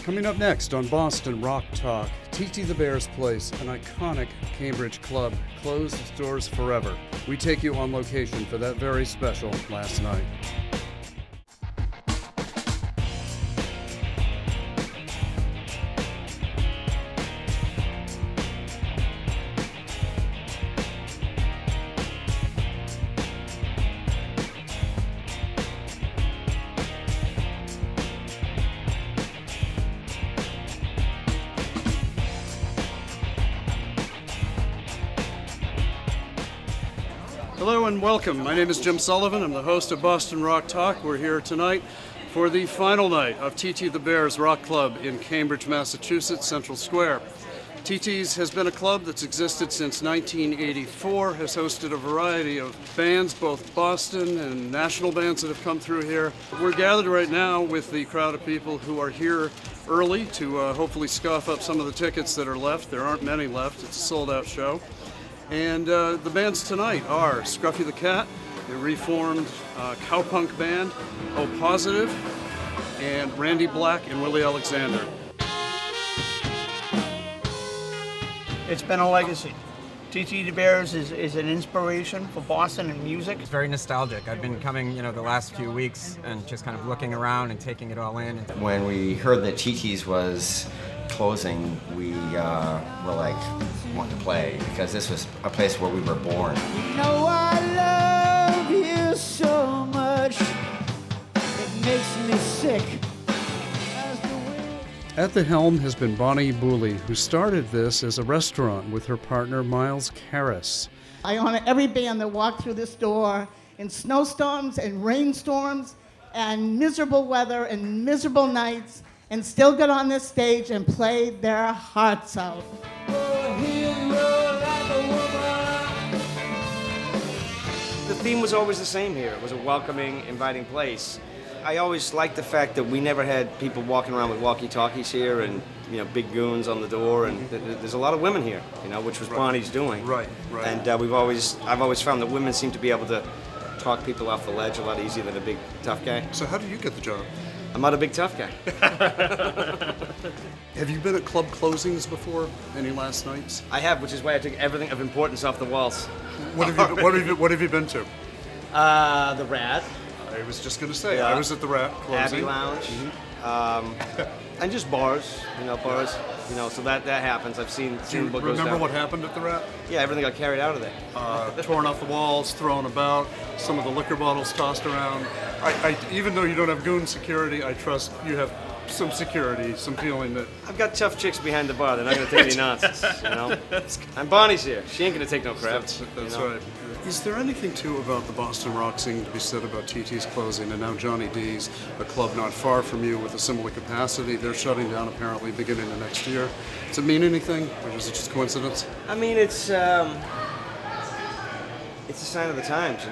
Coming up next on Boston Rock Talk, TT the Bear's Place, an iconic Cambridge club, closed its doors forever. We take you on location for that very special last night. Hello and welcome. My name is Jim Sullivan. I'm the host of Boston Rock Talk. We're here tonight for the final night of TT the Bear's Rock Club in Cambridge, Massachusetts, Central Square. TT's has been a club that's existed since 1984, has hosted a variety of bands, both Boston and national bands that have come through here. We're gathered right now with the crowd of people who are here early to hopefully scoff up some of the tickets that are left. There aren't many left. It's a sold-out show. And the bands tonight are Scruffy the Cat, a reformed cowpunk band, O Positive, and Randy Black and Willie Alexander. It's been a legacy. TT the Bears is an inspiration for Boston and music. It's very nostalgic. I've been coming, the last few weeks and just kind of looking around and taking it all in. When we heard that TT's was closing, we were like, want to play, because this was a place where we were born. You know I love you so much, it makes me sick. At the helm has been Bonney Bouley, who started this as a restaurant with her partner Miles Karras. I honor every band that walked through this door in snowstorms and rainstorms and miserable weather and miserable nights, and still got on this stage and played their hearts out. The theme was always the same here. It was a welcoming, inviting place. I always liked the fact that we never had people walking around with walkie-talkies here and, big goons on the door, and there's a lot of women here, which was Bonnie's doing. Right. And I've always found that women seem to be able to talk people off the ledge a lot easier than a big, tough guy. So how did you get the job? I'm not a big, tough guy. Have you been at club closings before? Any last nights? I have, which is why I took everything of importance off the walls. What have you been to? The Rat. I was just going to say, I was at the Rat closing. Abbey Lounge. And just bars, bars. So that happens. I've seen Do you what goes remember down. what happened at the Rat? Yeah, everything got carried out of there. Torn off the walls, thrown about, some of the liquor bottles tossed around. I even though you don't have goon security, I trust you have some security, some feeling that... I've got tough chicks behind the bar. They're not going to take any nonsense, And Bonnie's here. She ain't going to take no crap. That's right. Is there anything, too, about the Boston rock scene to be said about TT's closing, and now Johnny D's, a club not far from you with a similar capacity? They're shutting down, apparently, beginning of next year. Does it mean anything, or is it just coincidence? I mean, it's a sign of the times,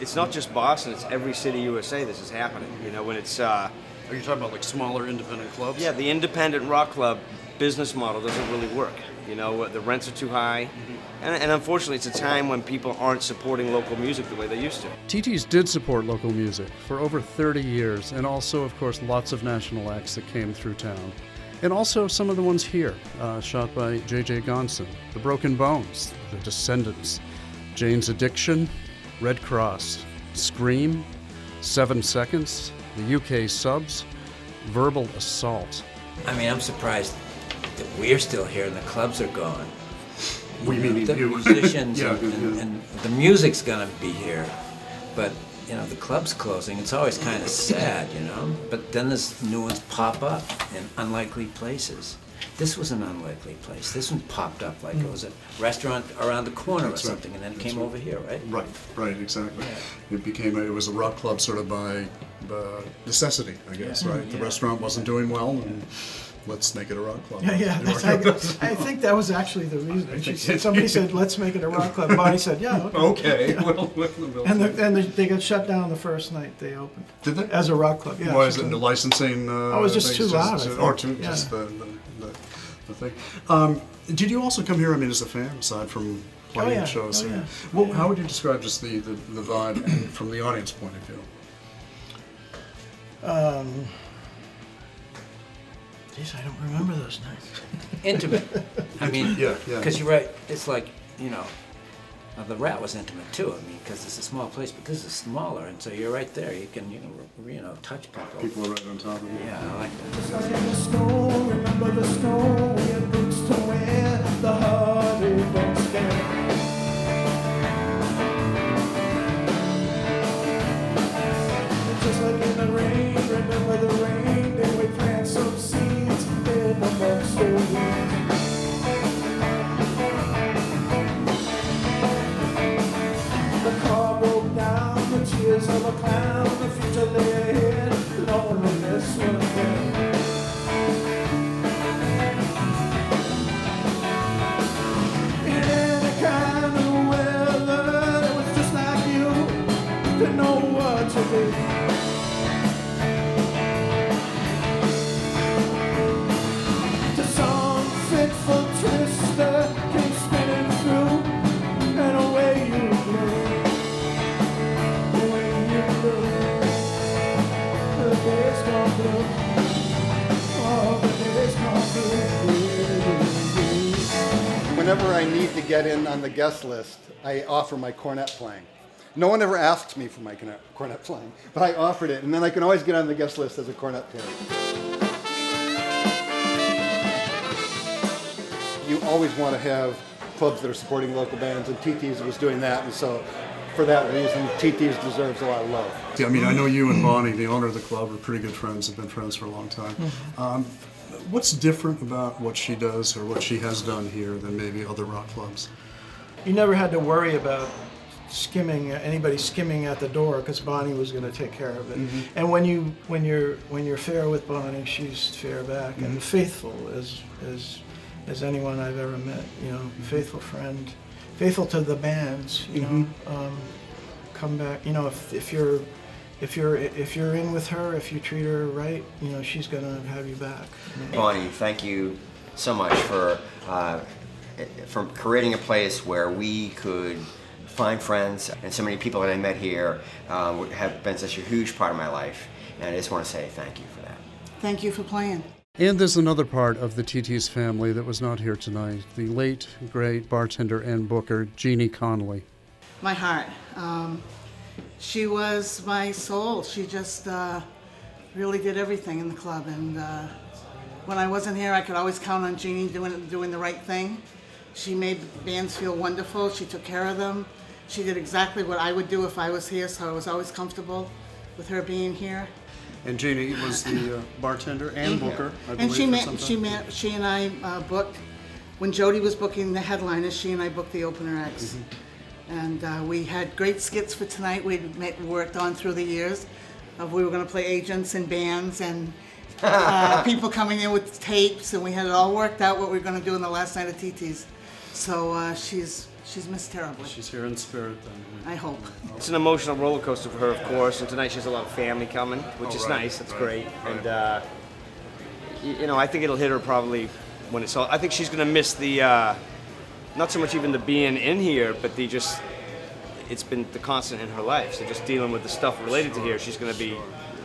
It's not just Boston. It's every city USA this is happening, when it's... Are you talking about, like, smaller independent clubs? Yeah, the independent rock club business model doesn't really work. The rents are too high. And unfortunately, it's a time when people aren't supporting local music the way they used to. TT's did support local music for over 30 years, and also, of course, lots of national acts that came through town. And also some of the ones here, shot by J.J. Gonson, The Broken Bones, The Descendants, Jane's Addiction, Red Cross, Scream, 7 Seconds, the UK Subs, Verbal Assault. I mean, I'm surprised that we're still here and the clubs are gone. We mean the you. musicians Yeah, and the music's gonna be here, but the club's closing. It's always kind of sad, But then there's new ones pop up in unlikely places. This was an unlikely place. This one popped up like it was a restaurant around the corner or something, and then came over here, right? Right, exactly. Yeah. It was a rock club sort of by necessity, I guess, right? The restaurant wasn't doing well, and let's make it a rock club. I think that was actually the reason. Somebody said, let's make it a rock club. Bonnie said, yeah, okay. Well, and they got shut down the first night they opened. Did they? As a rock club, yeah. Why is it the licensing? It was just too loud. Just the thing. Did you also come here, as a fan, aside from playing shows? Well, how would you describe just the vibe from the audience point of view? Geez, I don't remember those nights. Intimate. I mean, Yeah. because you're right. It's like, the Rat was intimate too. I mean, because it's a small place, but this is smaller, and so you're right there. You can touch people. People are right on top of you. Yeah, I like that. Just like in the snow, remember the snow, we had boots to wear, the heartache don't scare. Just like in the rain, remember the rain, then we plant some seeds in the monster weeds. The car broke down, the tears of a clown, the future lay ahead, loneliness will again. In any kind of weather, it was just like you, didn't know what to do. To some fitful twister came spinning through, and away you blew. Away you blew. The days gone blue. Oh, the days gone blue. Whenever I need to get in on the guest list, I offer my cornet playing. No one ever asks me for my cornet playing, but I offered it, and then I can always get on the guest list as a cornet player. You always want to have clubs that are supporting local bands, and TT's was doing that, and so for that reason, TT's deserves a lot of love. Yeah, I mean, I know you and Bonney, the owner of the club, are pretty good friends, have been friends for a long time. What's different about what she does or what she has done here than maybe other rock clubs? You never had to worry about anybody skimming at the door, because Bonney was going to take care of it. Mm-hmm. And when you're fair with Bonney, she's fair back, and faithful as anyone I've ever met. Faithful friend, faithful to the bands. Come back. If you're in with her, if you treat her right, she's going to have you back. Bonney, thank you so much for creating a place where we could find friends, and so many people that I met here have been such a huge part of my life, and I just want to say thank you for that. Thank you for playing. And there's another part of the TT's family that was not here tonight, the late, great bartender and booker, Jeannie Conway. My heart. She was my soul. She just really did everything in the club, and when I wasn't here, I could always count on Jeannie doing the right thing. She made bands feel wonderful. She took care of them. She did exactly what I would do if I was here, so I was always comfortable with her being here. And Jeannie was the bartender and booker, I believe, And she and I booked, when Jody was booking the headliners, she and I booked the opener acts. And we had great skits for tonight. We'd worked on through the years. We were going to play agents and bands and people coming in with tapes, and we had it all worked out what we were going to do in the last night of TT's. So she's missed terribly. She's here in spirit then. I hope. It's an emotional roller coaster for her, of course, and tonight she has a lot of family coming, which is nice. That's great. And I think it'll hit her probably when it's all. I think she's going to miss the, not so much even the being in here, but it's been the constant in her life. So just dealing with the stuff related to here, she's going to be,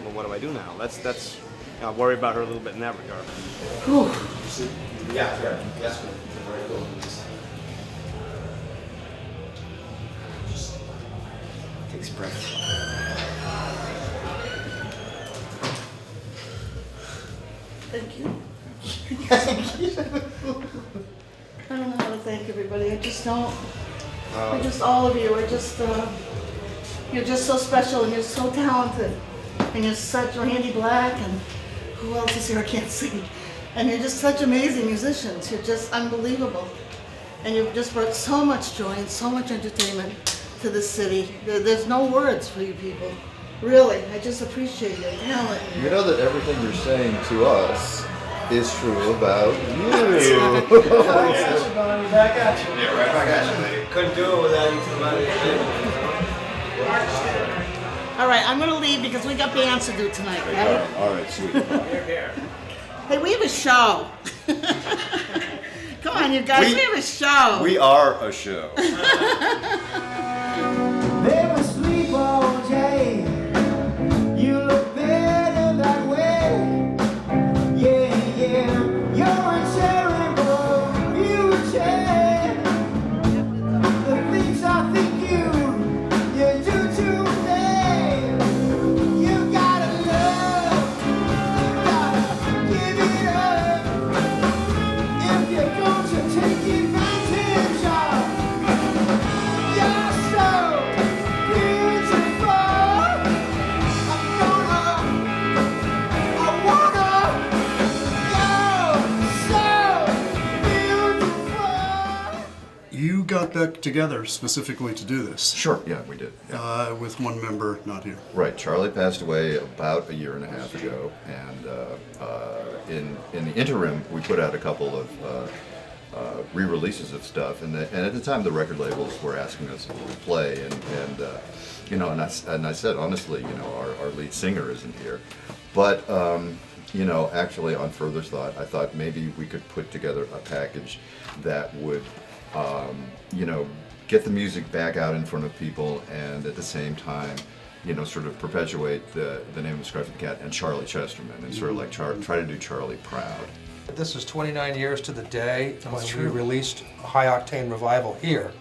well, what do I do now? That's. I worry about her a little bit in that regard. Yeah. Very cool. Takes breath. Thank you. Thank you. I don't know how to thank everybody. I just don't. All of you. You're just so special, and you're so talented, and you're such Randy Black, and who else is here? I can't see. And you're just such amazing musicians. You're just unbelievable, and you've just brought so much joy and so much entertainment to this city. There's no words for you people. Really, I just appreciate your talent. You know that everything you're saying to us is true about you. Back at you. Yeah, right back at you, lady. Couldn't do it without you tonight. All right, I'm going to leave because we got bands to do tonight, right? All right, sweet. Hey, we have a show. Come on, you guys, we have a show. We are a show. They will sleep all day. You look better that way. Yeah, yeah. back together specifically to do this. Sure, yeah, we did. Yeah. With one member not here. Right, Charlie passed away about a year and a half ago, and in the interim, we put out a couple of re-releases of stuff, and at the time, the record labels were asking us to play, and I said honestly, our lead singer isn't here, but actually on further thought, I thought maybe we could put together a package that would, get the music back out in front of people, and at the same time, sort of perpetuate the name of Scruffy the Cat and Charlie Chesterman, and sort of like try to do Charlie proud. This is 29 years to the day when we released High Octane Revival here.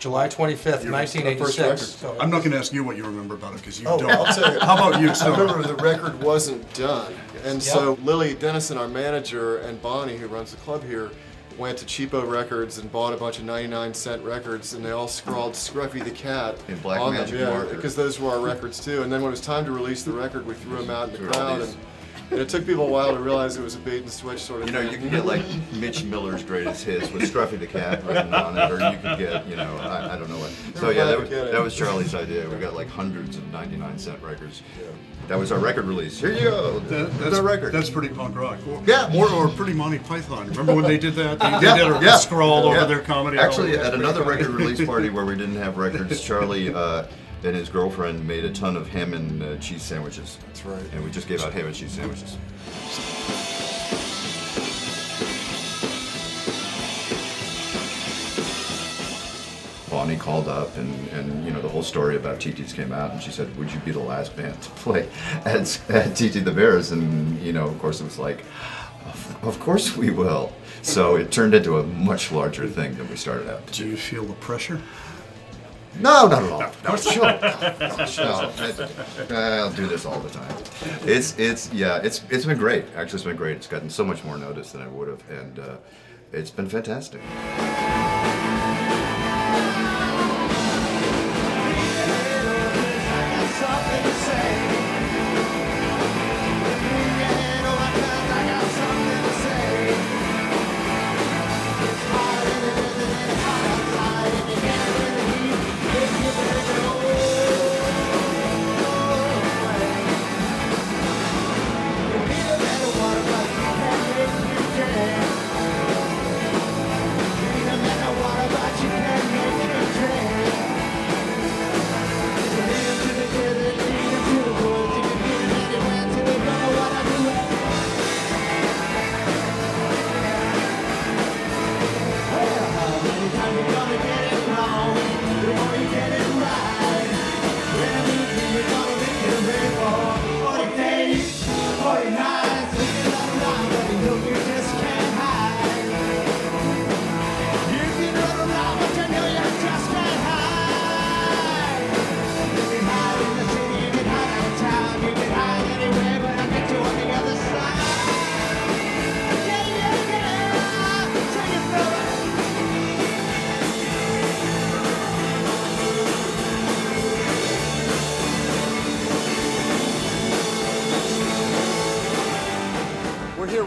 July 25th, 1986. So I'm not going to ask you what you remember about it because you Oh, don't. I'll tell you. How about you, I Snow? remember the record wasn't done. And so Lily Dennison, our manager, and Bonnie, who runs the club here, went to Cheapo Records and bought a bunch of 99-cent records, and they all scrawled Scruffy the Cat In black on magic them, marker. because those were our records too. And then when it was time to release the record, we threw them out in the crowd, and it took people a while to realize it was a bait and switch sort of thing. You can get like Mitch Miller's greatest hits with Scruffy the Cat written on it, or you could get, I don't know what. So yeah, that was Charlie's idea. We got like hundreds of 99-cent records. That was our record release. Here you go. That's our record. That's pretty punk rock. Yeah. Or pretty Monty Python. Remember when they did that? They did a scroll over their comedy. Actually, at another record release party where we didn't have records, Charlie and his girlfriend made a ton of ham and cheese sandwiches. That's right. And we just gave out ham and cheese sandwiches. Bonnie called up, and the whole story about TT's came out, and she said, "Would you be the last band to play at TT the Bears?" And of course, it was like, "Of course we will." So it turned into a much larger thing than we started out. Do you feel the pressure? No, not at all. No, sure. I'll do this all the time. It's been great. Actually, it's been great. It's gotten so much more notice than I would have, and it's been fantastic.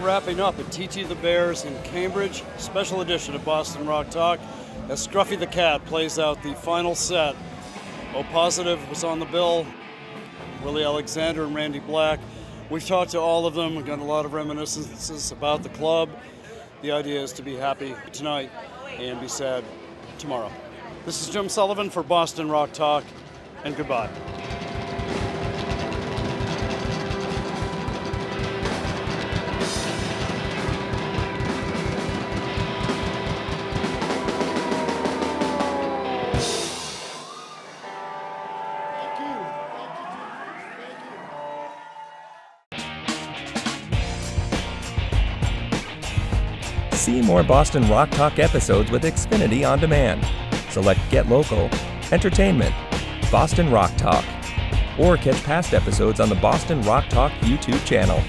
Wrapping up at TT the Bears in Cambridge, special edition of Boston Rock Talk, as Scruffy the Cat plays out the final set. O Positive was on the bill, Willie Alexander and Randy Black. We've talked to all of them, we've got a lot of reminiscences about the club. The idea is to be happy tonight and be sad tomorrow. This is Jim Sullivan for Boston Rock Talk, and goodbye. See more Boston Rock Talk episodes with Xfinity On Demand. Select Get Local, Entertainment, Boston Rock Talk, or catch past episodes on the Boston Rock Talk YouTube channel.